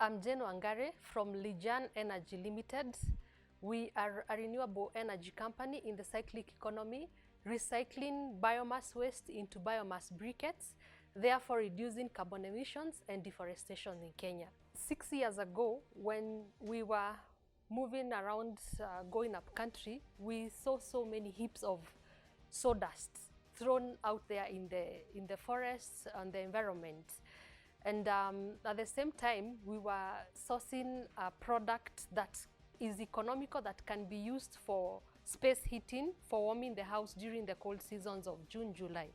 I'm Jane Wangari from Lejan Energy Limited. We are a renewable energy company in the cyclic economy, recycling biomass waste into biomass briquettes, therefore reducing carbon emissions and deforestation in Kenya. 6 years ago, when we were moving around, going up country, we saw so many heaps of sawdust thrown out there in the forests and the environment. And at the same time, we were sourcing a product that is economical, that can be used for space heating, for warming the house during the cold seasons of June, July.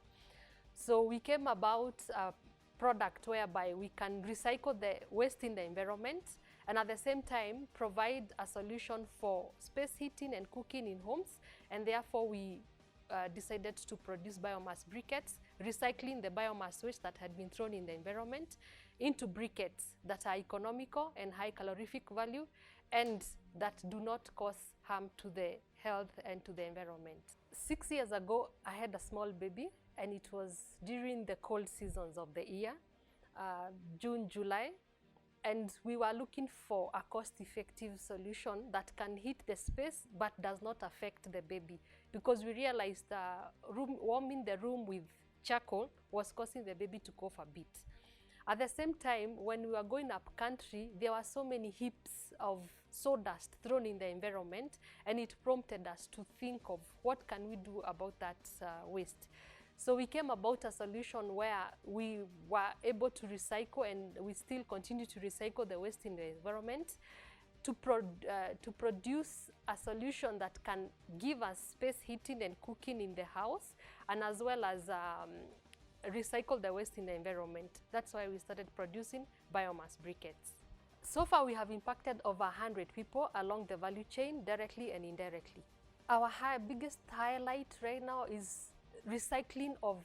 So we came about a product whereby we can recycle the waste in the environment and at the same time provide a solution for space heating and cooking in homes, and therefore we decided to produce biomass briquettes, recycling the biomass waste that had been thrown in the environment into briquettes that are economical and high calorific value and that do not cause harm to the health and to the environment. 6 years ago, I had a small baby, and it was during the cold seasons of the year, June, July, and we were looking for a cost-effective solution that can heat the space but does not affect the baby, because we realized warming the room with charcoal was causing the baby to cough a bit. At the same time, when we were going up country, there were so many heaps of sawdust thrown in the environment, and it prompted us to think of what can we do about that waste. So we came about a solution where we were able to recycle, and we still continue to recycle the waste in the environment to produce a solution that can give us space heating and cooking in the house, and as well as recycle the waste in the environment. That's why we started producing biomass briquettes. So far, we have impacted over 100 people along the value chain, directly and indirectly. Our biggest highlight right now is recycling of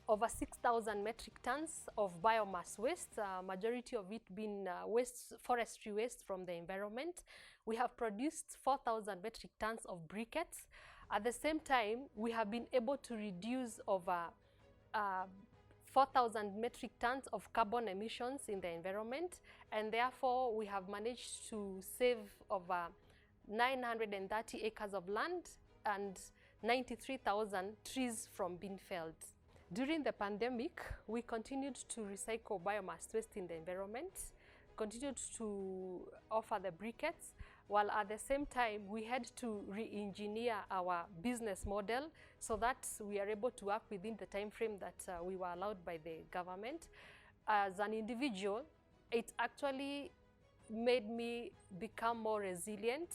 over 6,000 metric tons of biomass waste, majority of it being forestry waste from the environment. We have produced 4,000 metric tons of briquettes. At the same time, we have been able to reduce over 4,000 metric tons of carbon emissions in the environment, and therefore we have managed to save over 930 acres of land and 93,000 trees from being felled. During the pandemic, we continued to recycle biomass waste in the environment, continued to offer the briquettes, while at the same time we had to re-engineer our business model so that we are able to work within the time frame that we were allowed by the government. As an individual, it actually made me become more resilient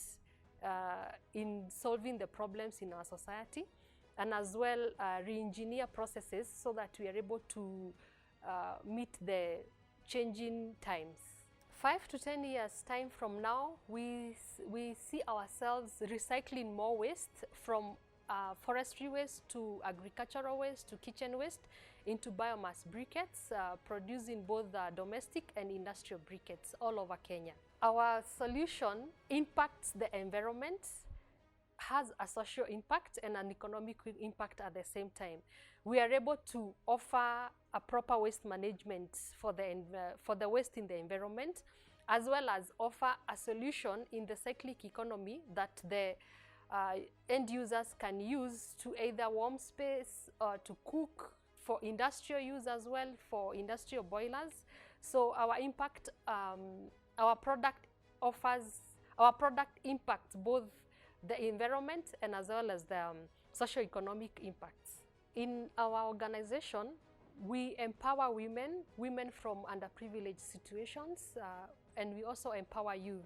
in solving the problems in our society, and as well re-engineer processes so that we are able to meet the changing times. 5 to 10 years time from now, we see ourselves recycling more waste, from forestry waste to agricultural waste to kitchen waste into biomass briquettes, producing both domestic and industrial briquettes all over Kenya. Our solution impacts the environment, has a social impact and an economic impact at the same time. We are able to offer a proper waste management for the waste in the environment, as well as offer a solution in the cyclic economy that the end users can use to either warm space or to cook, for industrial use as well, for industrial boilers. So our impact, our product impacts both the environment and as well as the socio-economic impacts. In our organization, we empower women from underprivileged situations, and we also empower youth.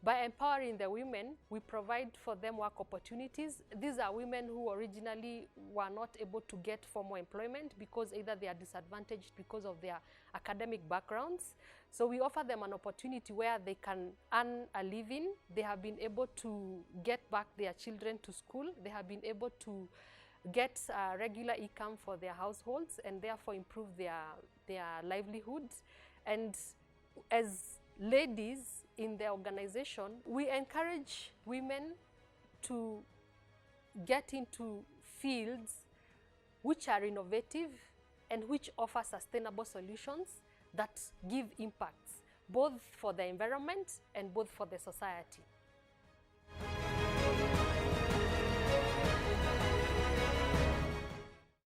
By empowering the women, we provide for them work opportunities. These are women who originally were not able to get formal employment because either they are disadvantaged because of their academic backgrounds. So we offer them an opportunity where they can earn a living. They have been able to get back their children to school. They have been able to get regular income for their households and therefore improve their livelihoods. And as ladies in the organization, we encourage women to get into fields which are innovative and which offer sustainable solutions that give impacts. both for the environment and both for the society.